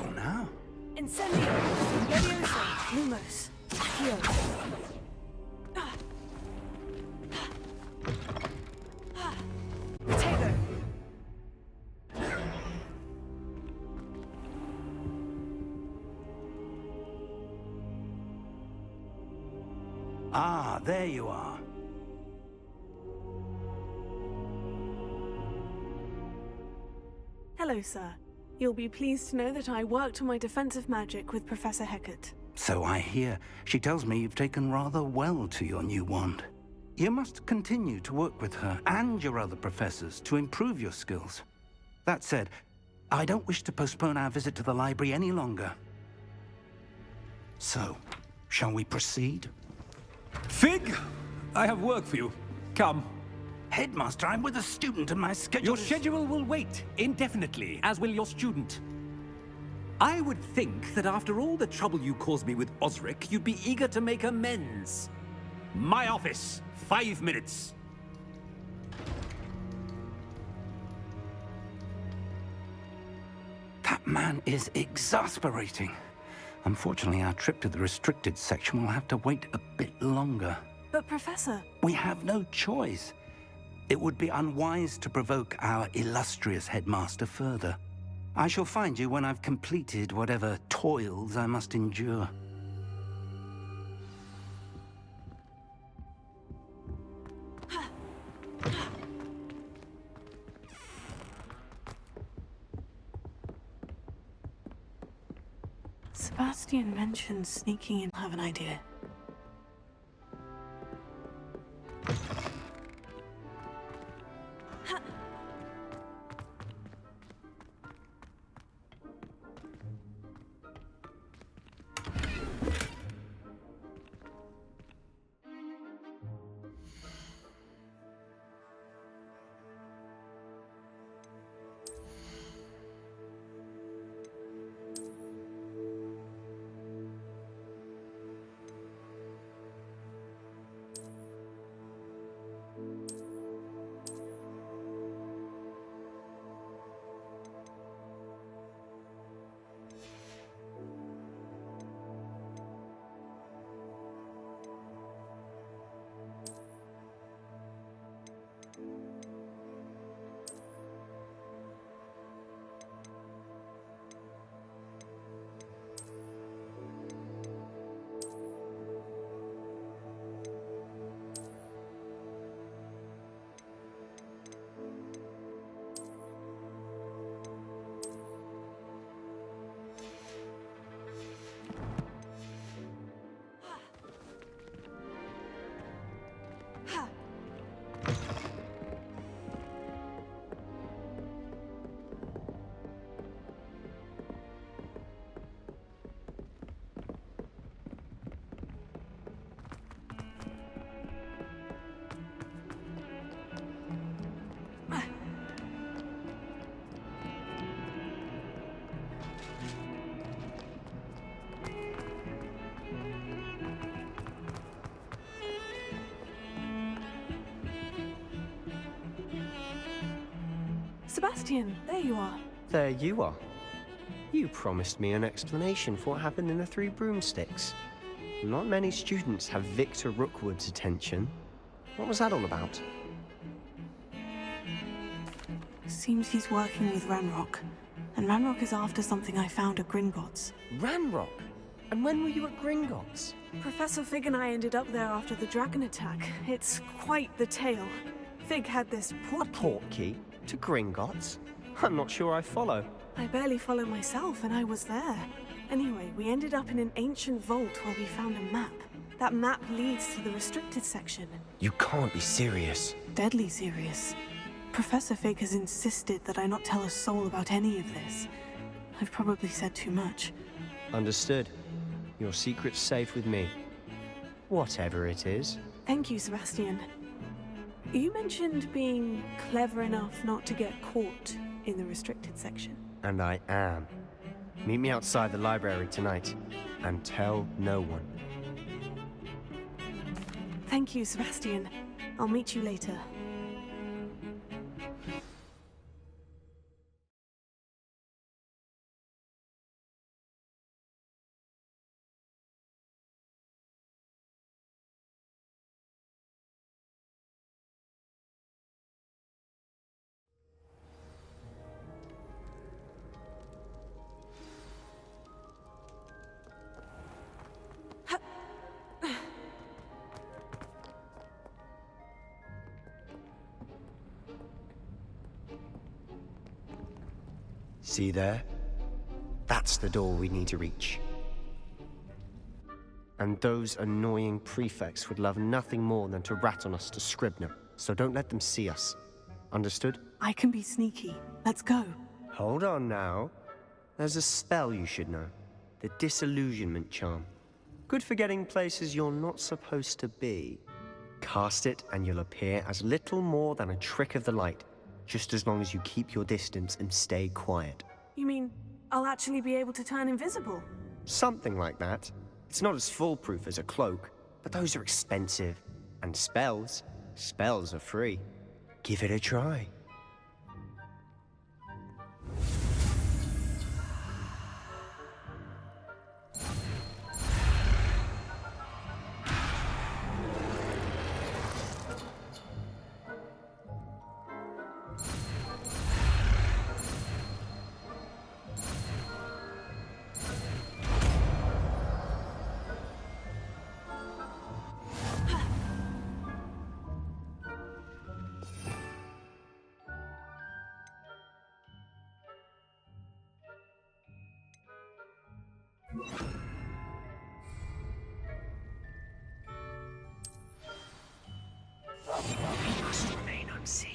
for now? Incendio! Leviosa! Lumos! Here. Potato! Ah, there you are. Hello, sir. You'll be pleased to know that I worked on my defensive magic with Professor Hecat. So I hear. She tells me you've taken rather well to your new wand. You must continue to work with her and your other professors to improve your skills. That said, I don't wish to postpone our visit to the library any longer. So, shall we proceed? Fig! I have work for you. Come. Headmaster, I'm with a student and my schedule Your schedule will wait indefinitely, as will your student. I would think that after all the trouble you caused me with Osric, you'd be eager to make amends. My office, 5 minutes. That man is exasperating. Unfortunately, our trip to the restricted section will have to wait a bit longer. But, Professor... We have no choice. It would be unwise to provoke our illustrious headmaster further. I shall find you when I've completed whatever toils I must endure. Sebastian mentioned sneaking in. I have an idea. Sebastian, there you are. There you are. You promised me an explanation for what happened in the Three Broomsticks. Not many students have Victor Rookwood's attention. What was that all about? Seems he's working with Ranrock. And Ranrock is after something I found at Gringotts. Ranrock? And when were you at Gringotts? Professor Fig and I ended up there after the dragon attack. It's quite the tale. Fig had this portkey to Gringotts? I'm not sure I follow. I barely follow myself, and I was there. Anyway, we ended up in an ancient vault where we found a map. That map leads to the restricted section. You can't be serious. Deadly serious. Professor Fig has insisted that I not tell a soul about any of this. I've probably said too much. Understood. Your secret's safe with me. Whatever it is. Thank you, Sebastian. You mentioned being clever enough not to get caught in the restricted section. And I am. Meet me outside the library tonight, and tell no one. Thank you, Sebastian. I'll meet you later. See there? That's the door we need to reach. And those annoying prefects would love nothing more than to rat on us to Scribner, so don't let them see us. Understood? I can be sneaky. Let's go. Hold on now. There's a spell you should know. The Disillusionment Charm. Good for getting places you're not supposed to be. Cast it and you'll appear as little more than a trick of the light, just as long as you keep your distance and stay quiet. You mean I'll actually be able to turn invisible? Something like that. It's not as foolproof as a cloak, but those are expensive. And spells are free. Give it a try. We must remain unseen.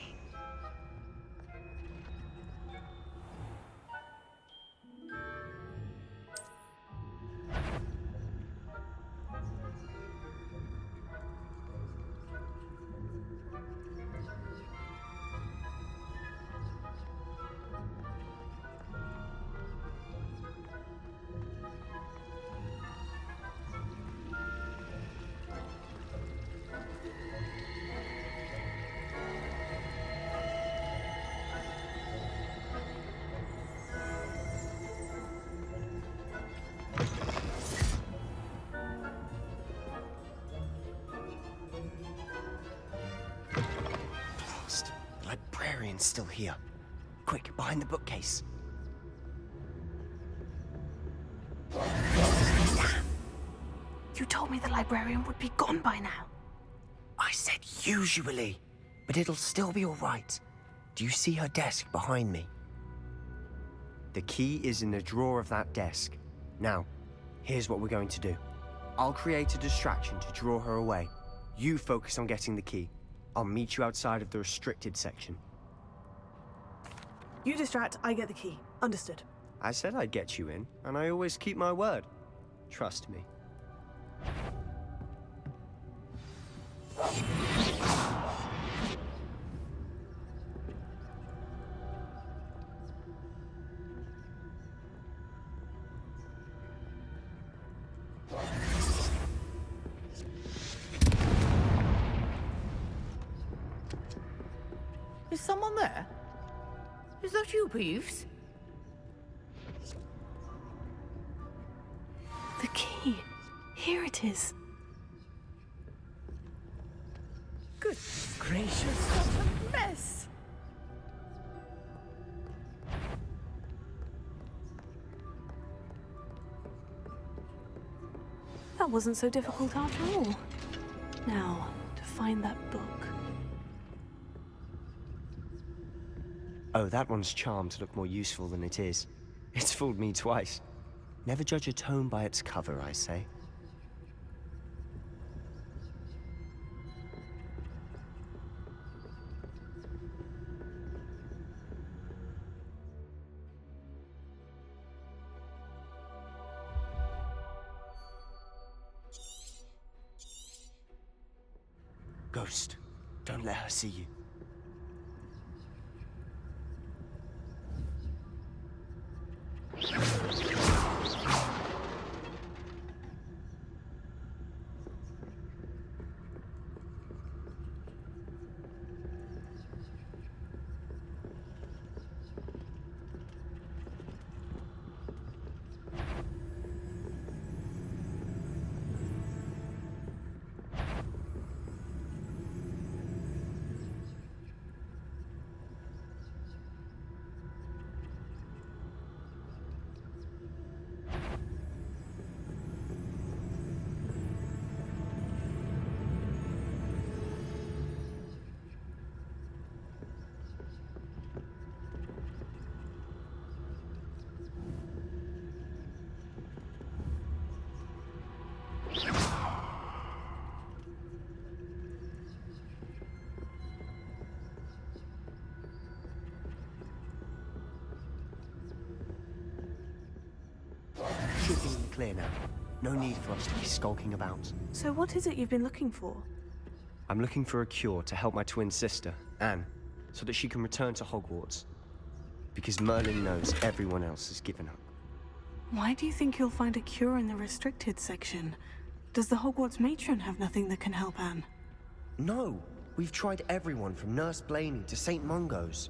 The librarian's still here. Quick, behind the bookcase. You told me the librarian would be gone by now. I said usually, but it'll still be all right. Do you see her desk behind me? The key is in the drawer of that desk. Now, here's what we're going to do. I'll create a distraction to draw her away. You focus on getting the key. I'll meet you outside of the restricted section. You distract, I get the key. Understood. I said I'd get you in, and I always keep my word. Trust me. Is someone there? Is that you, Peeves? The key. Here it is. Good gracious, what a mess! That wasn't so difficult after all. Now, to find that book. Oh, that one's charmed to look more useful than it is. It's fooled me twice. Never judge a tome by its cover, I say. Ghost, don't let her see you. clear now. No need for us to be skulking about. So what is it you've been looking for? I'm looking for a cure to help my twin sister, Anne, so that she can return to Hogwarts. Because Merlin knows everyone else has given up. Why do you think you'll find a cure in the restricted section? Does the Hogwarts matron have nothing that can help Anne? No, we've tried everyone from Nurse Blaney to St. Mungo's.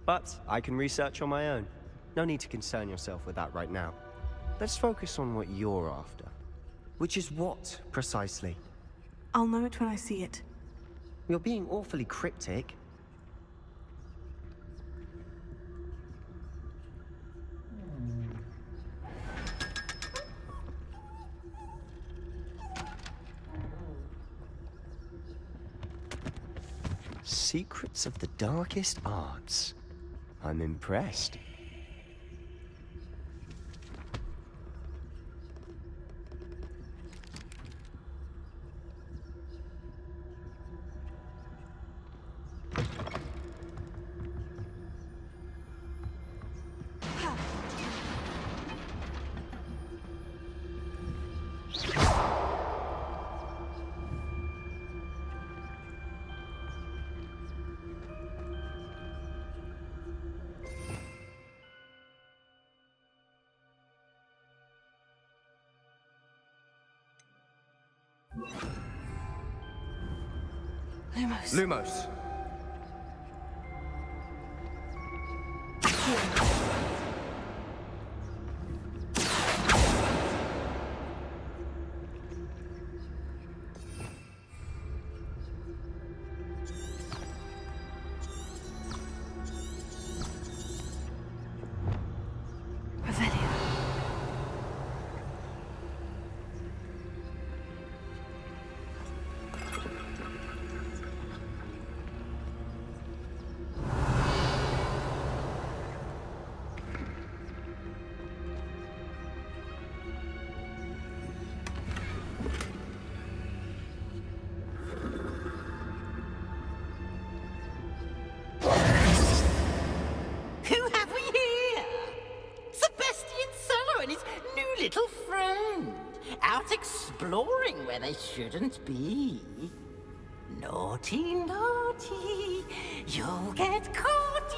But I can research on my own. No need to concern yourself with that right now. Let's focus on what you're after. Which is what, precisely? I'll know it when I see it. You're being awfully cryptic. Secrets of the darkest arts. I'm impressed. Lumos. Lumos. Revelio. Who have we here? Sebastian Sallow and his new little friend. Out exploring where they shouldn't be. Naughty, naughty. You'll get caughty.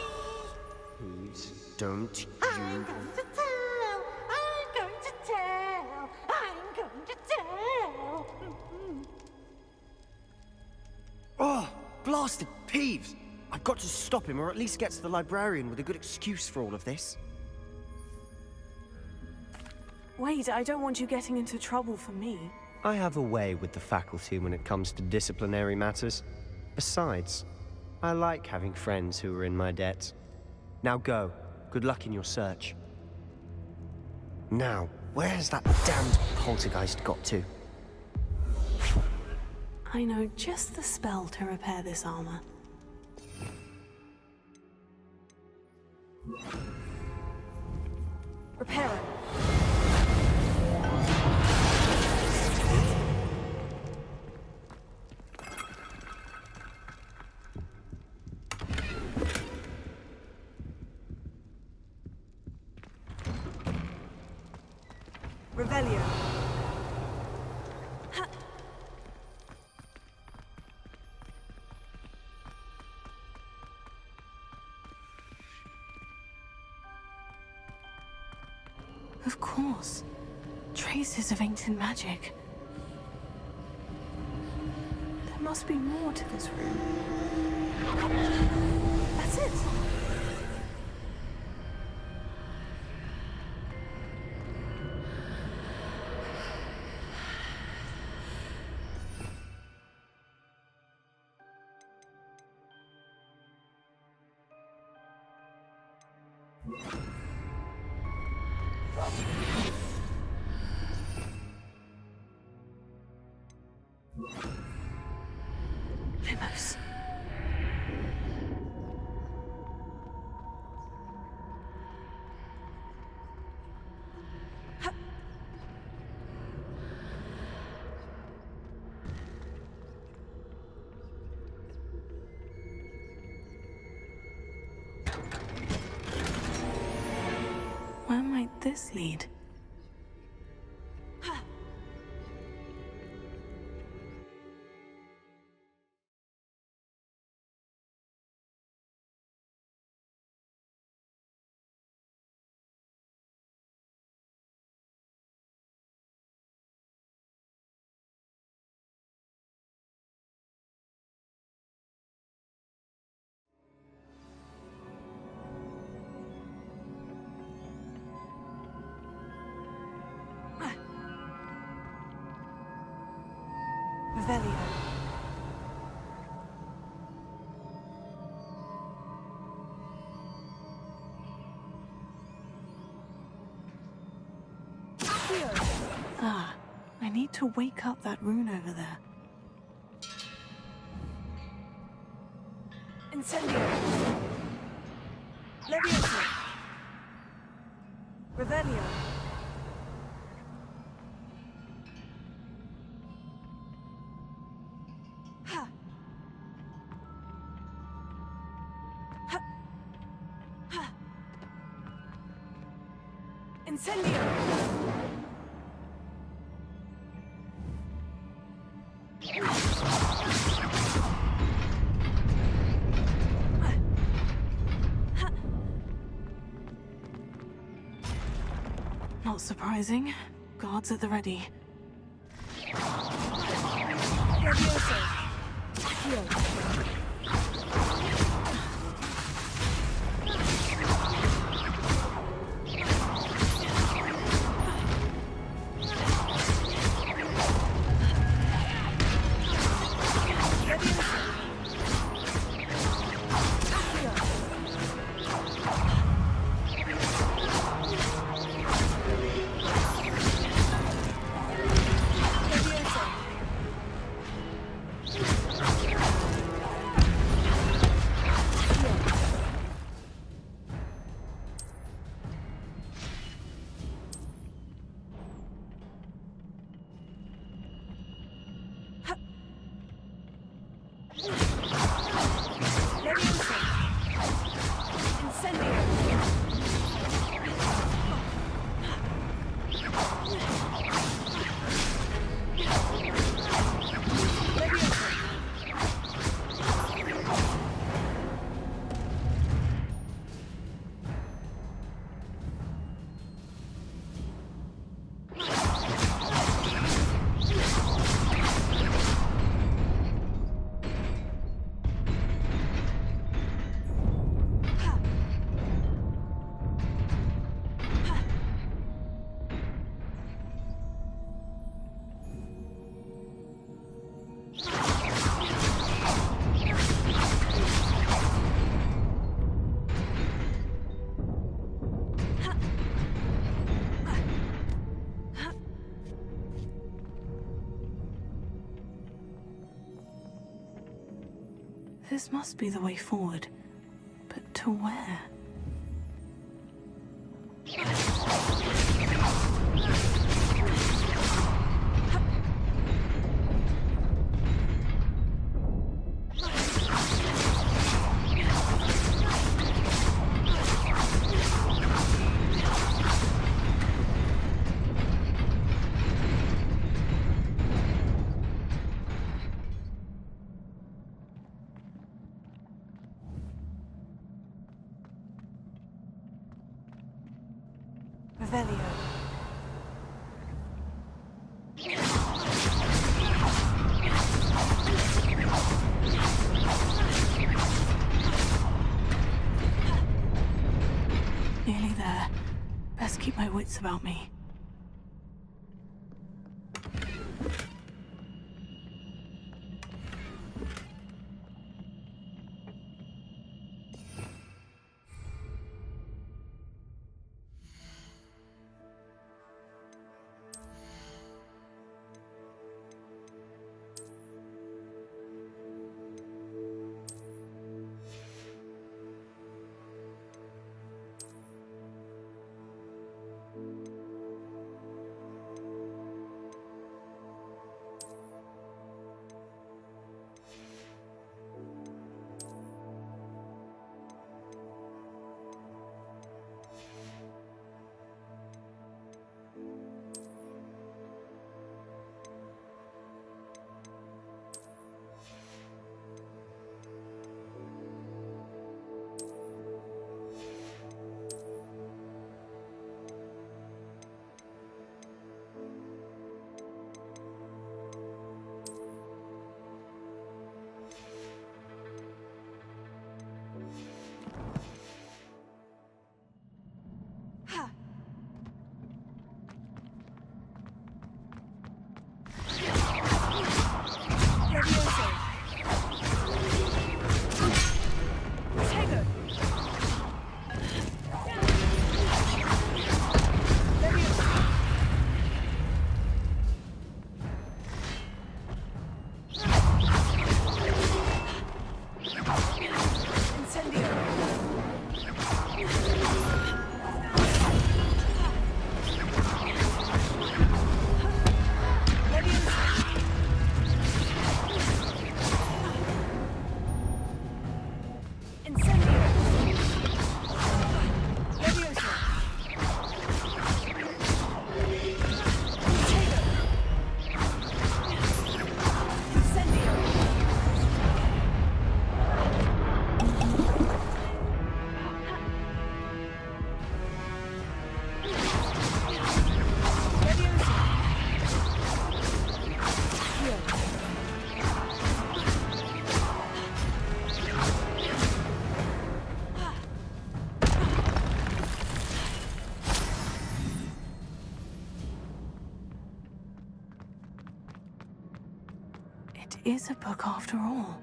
Please don't I'm you... going to tell. I'm going to tell. I'm going to tell. Oh, blasted Peeves! I've got to stop him, or at least get to the librarian with a good excuse for all of this. Wait, I don't want you getting into trouble for me. I have a way with the faculty when it comes to disciplinary matters. Besides, I like having friends who are in my debt. Now go. Good luck in your search. Now, where has that damned poltergeist got to? I know just the spell to repair this armor. Repair it. Revelio. Ha. Of course. Traces of ancient magic. There must be more to this room. That's it. Lumos. Ha. Where might this lead? Revelio. Ah, I need to wake up that rune over there. Incendio. Leviosa. Revelio. Ha. Ha. Ha. Incendio. Not surprising. Guards at the ready. Leviosa. Accio. This must be the way forward. But to where? Revelio. Nearly there. Best keep my wits about me. It is a book after all.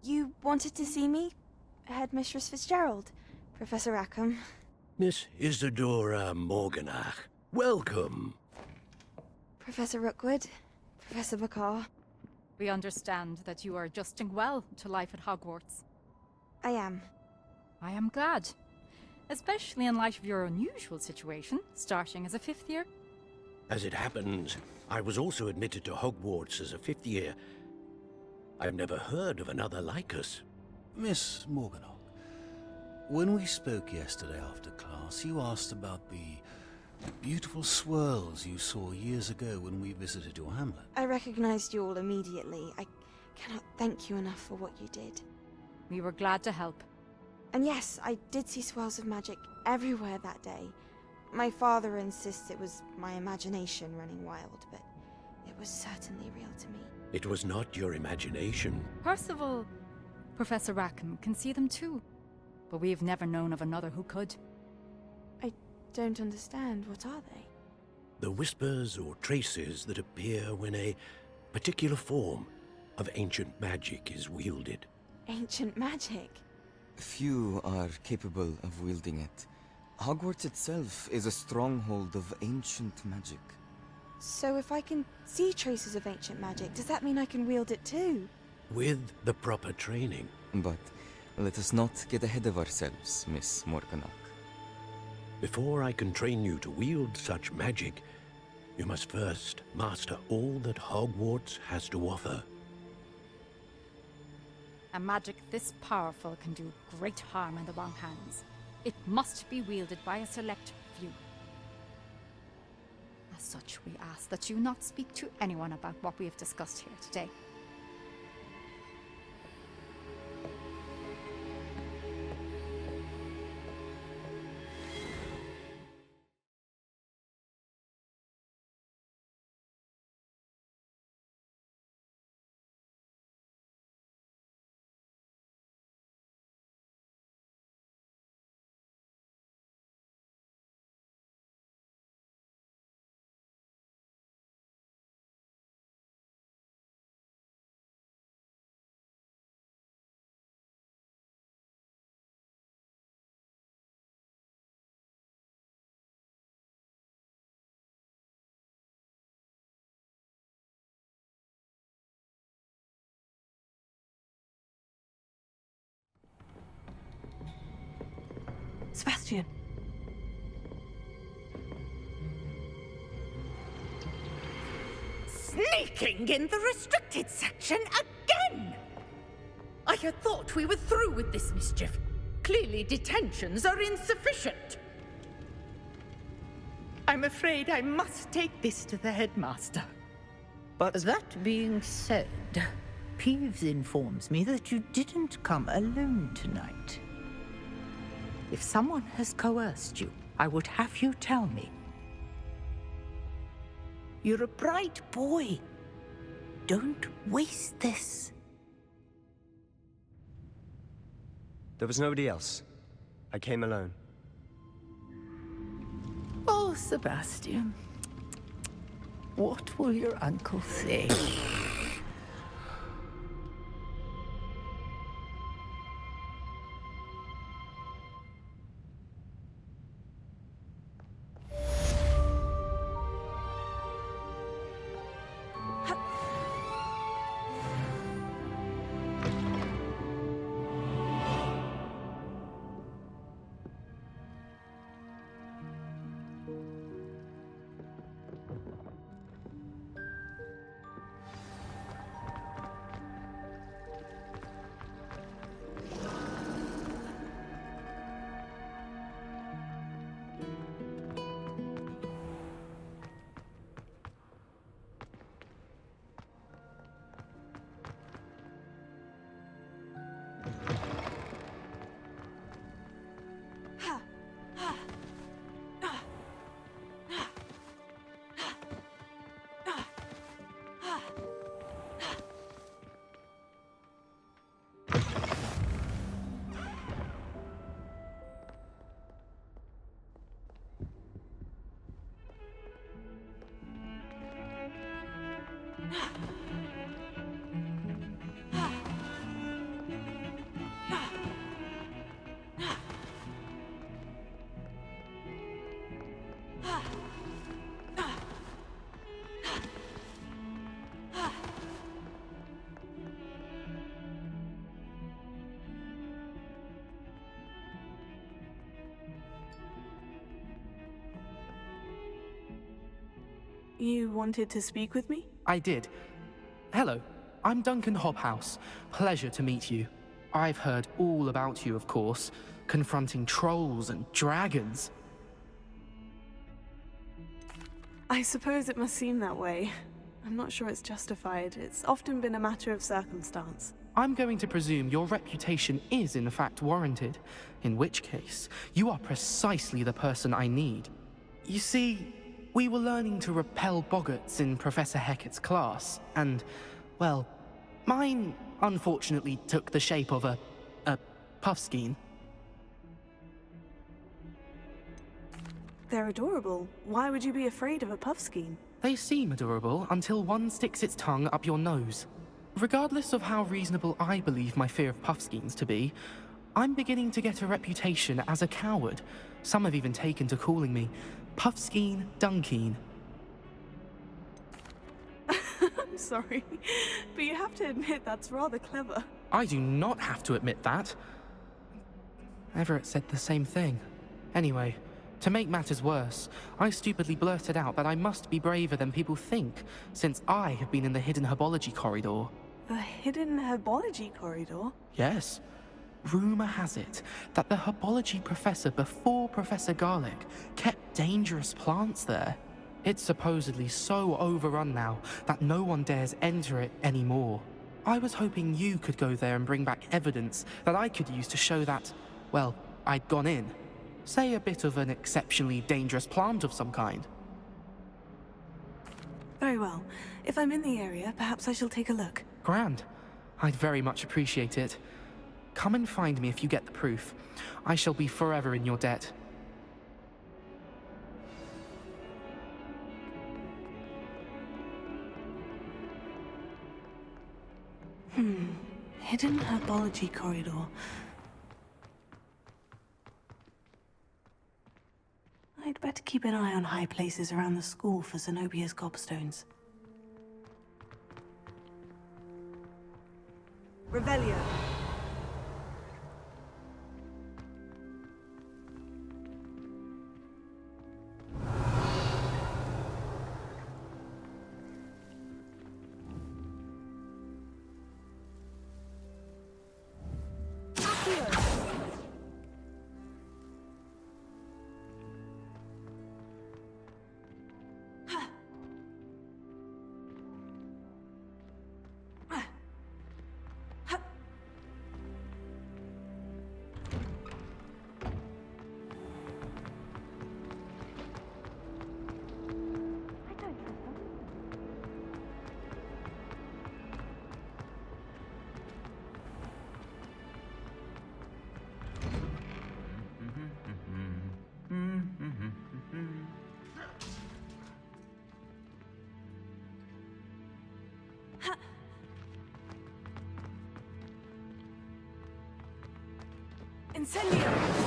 You wanted to see me? Headmistress Fitzgerald? Professor Rackham? Miss Isadora Morganach, welcome. Professor Rookwood? Professor Bakar? We understand that you are adjusting well to life at Hogwarts. I am. I am glad. Especially in light of your unusual situation, starting as a fifth year. As it happens, I was also admitted to Hogwarts as a fifth year. I've never heard of another like us. Miss Morganock, when we spoke yesterday after class, you asked about the beautiful swirls you saw years ago when we visited your hamlet. I recognized you all immediately. I cannot thank you enough for what you did. We were glad to help. And yes, I did see swirls of magic everywhere that day. My father insists it was my imagination running wild, but it was certainly real to me. It was not your imagination. Percival, Professor Rackham can see them too. But we've never known of another who could. I don't understand. What are they? The whispers or traces that appear when a particular form of ancient magic is wielded. Ancient magic? Few are capable of wielding it. Hogwarts itself is a stronghold of ancient magic. So if I can see traces of ancient magic, does that mean I can wield it too? With the proper training. But let us not get ahead of ourselves, Miss Morganock. Before I can train you to wield such magic, you must first master all that Hogwarts has to offer. A magic this powerful can do great harm in the wrong hands. It must be wielded by a select few. As such, we ask that you not speak to anyone about what we have discussed here today. Sebastian. Sneaking in the restricted section again! I had thought we were through with this mischief. Clearly detentions are insufficient. I'm afraid I must take this to the headmaster. But That being said, Peeves informs me that you didn't come alone tonight. If someone has coerced you, I would have you tell me. You're a bright boy. Don't waste this. there was nobody else. I came alone. Oh, Sebastian. What will your uncle say? You wanted to speak with me? I did. Hello, I'm Duncan Hobhouse. Pleasure to meet you. I've heard all about you, of course, confronting trolls and dragons. I suppose it must seem that way. I'm not sure it's justified. It's often been a matter of circumstance. I'm going to presume your reputation is in fact warranted, in which case, you are precisely the person I need. You see, we were learning to repel boggarts in Professor Hecat's class, and, well, mine unfortunately took the shape of a puffskein. They're adorable. Why would you be afraid of a puffskein? They seem adorable until one sticks its tongue up your nose. Regardless of how reasonable I believe my fear of puffskeins to be, I'm beginning to get a reputation as a coward. Some have even taken to calling me Puffskein Dunkeen. I'm sorry, but you have to admit that's rather clever. I do not have to admit that. Everett said the same thing. Anyway, to make matters worse, I stupidly blurted out that I must be braver than people think, since I have been in the hidden herbology corridor. The hidden herbology corridor? Yes. Rumor has it that the herbology professor before Professor Garlic kept dangerous plants there. It's supposedly so overrun now that no one dares enter it anymore. I was hoping you could go there and bring back evidence that I could use to show that, well, I'd gone in. Say a bit of an exceptionally dangerous plant of some kind. Very well. If I'm in the area, perhaps I shall take a look. Grand. I'd very much appreciate it. Come and find me if you get the proof. I shall be forever in your debt. Hidden herbology corridor. I'd better keep an eye on high places around the school for Zenobia's gobstones. Revelio. Incendio!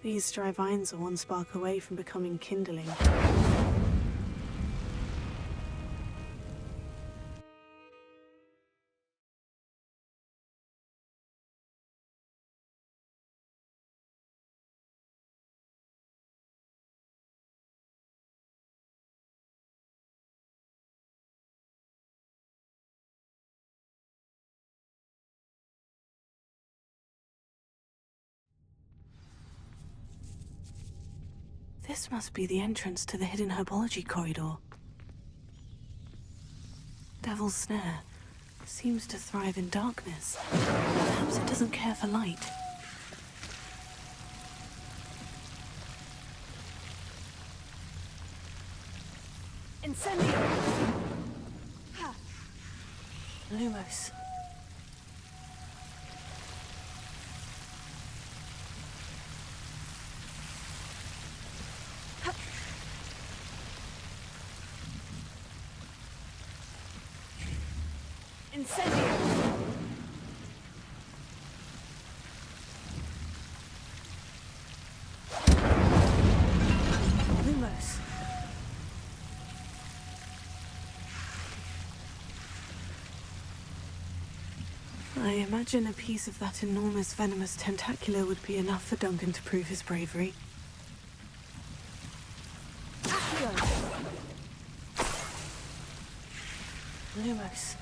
These dry vines are one spark away from becoming kindling. This must be the entrance to the hidden herbology corridor. Devil's Snare seems to thrive in darkness. Perhaps it doesn't care for light. Incendio! Lumos. Incendio! Lumos. I imagine a piece of that enormous venomous tentacular would be enough for Duncan to prove his bravery. Lumos.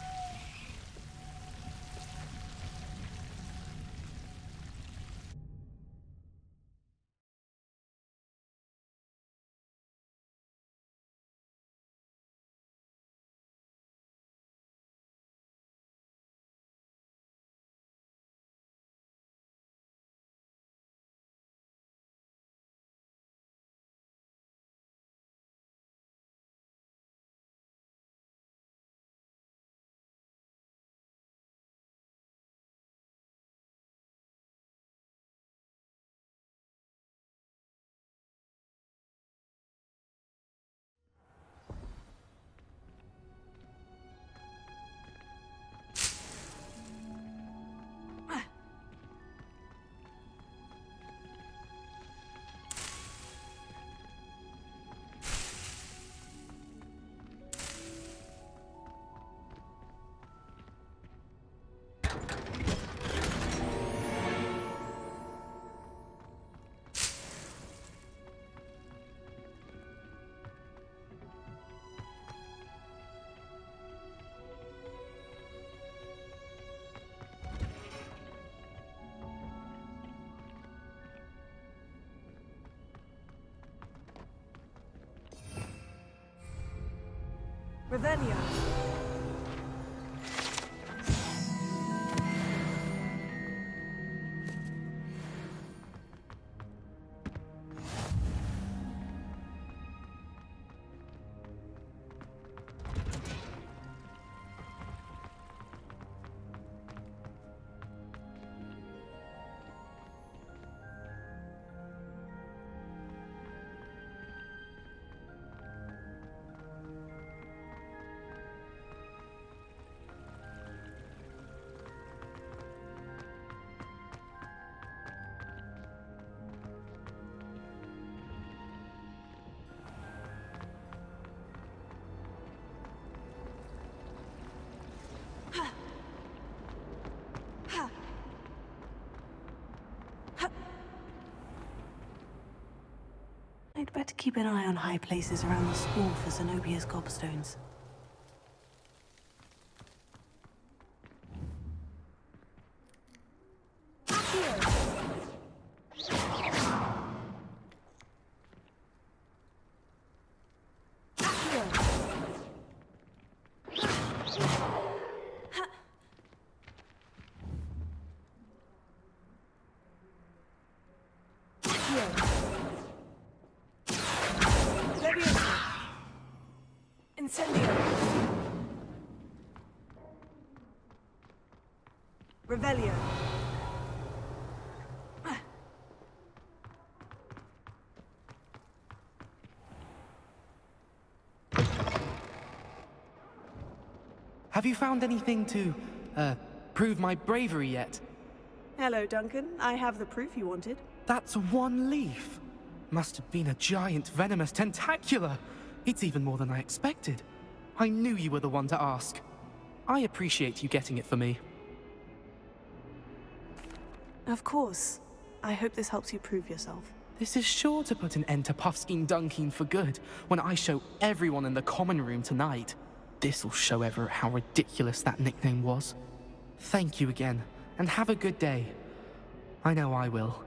Revelio. I'd better keep an eye on high places around the school for Zenobia's gobstones. Incendio. Revelio. Have you found anything to, prove my bravery yet? Hello, Duncan. I have the proof you wanted. That's one leaf. Must have been a giant venomous tentacula. It's even more than I expected. I knew you were the one to ask. I appreciate you getting it for me. Of course. I hope this helps you prove yourself. This is sure to put an end to Puffskein Dunkeen for good when I show everyone in the common room tonight. This'll show Everett how ridiculous that nickname was. Thank you again, and have a good day. I know I will.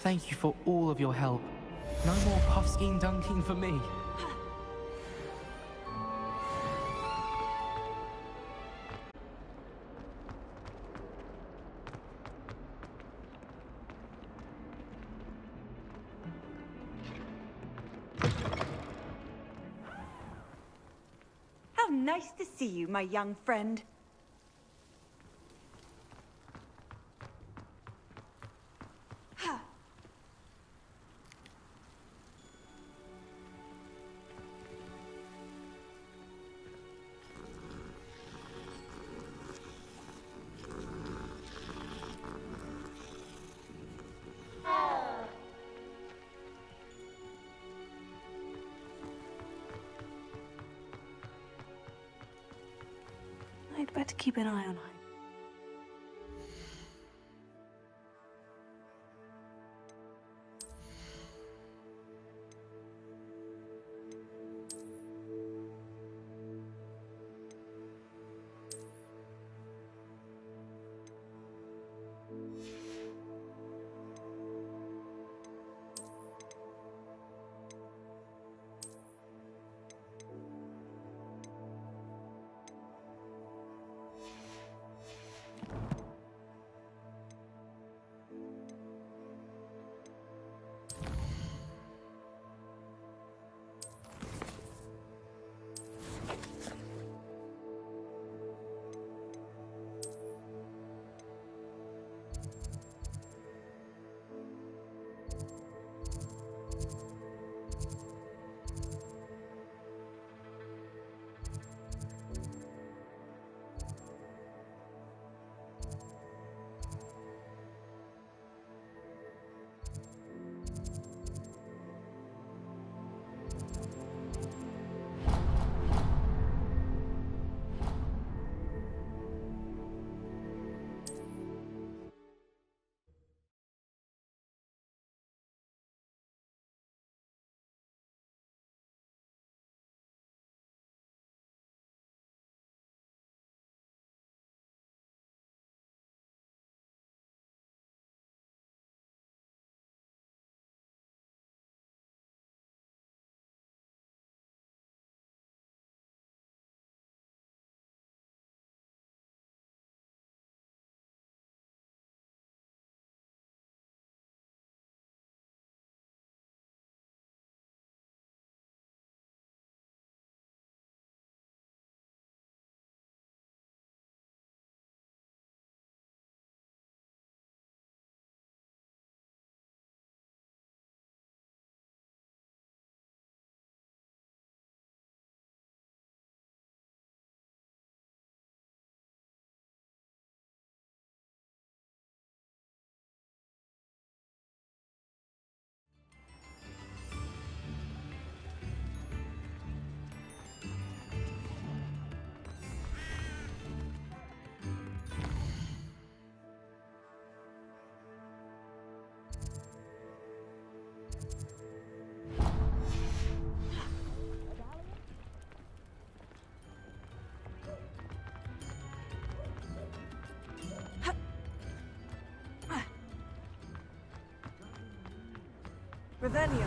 Thank you for all of your help. No more Puffskein Dunkeen for me. How nice to see you, my young friend. I'd better keep an eye on her. Revelio.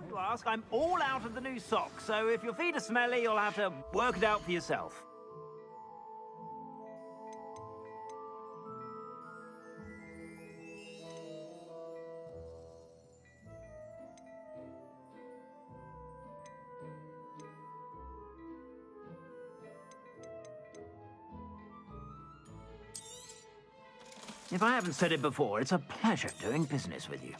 You ask, I'm all out of the new socks, so if your feet are smelly, you'll have to work it out for yourself. If I haven't said it before, it's a pleasure doing business with you.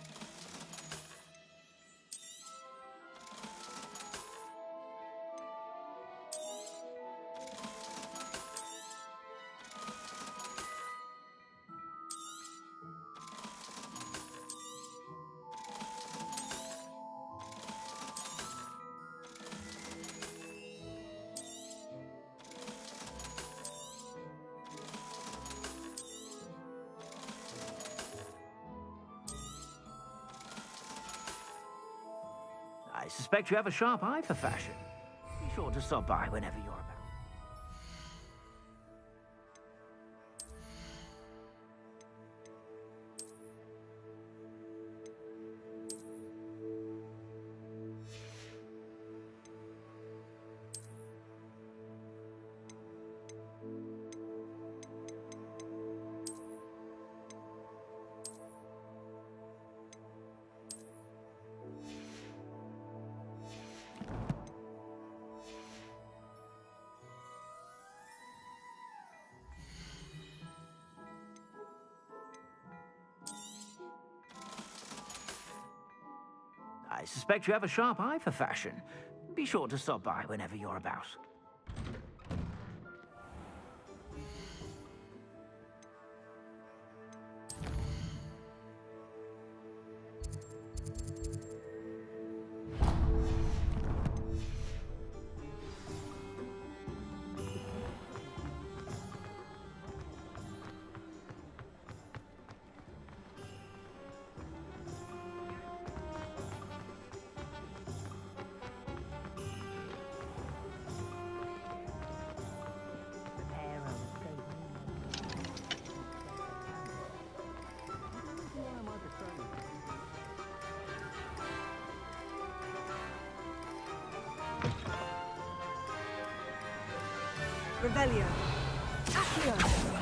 I suspect you have a sharp eye for fashion. Be sure to stop by whenever you're about. I suspect you have a sharp eye for fashion. Be sure to stop by whenever you're about. Revelio. Accio.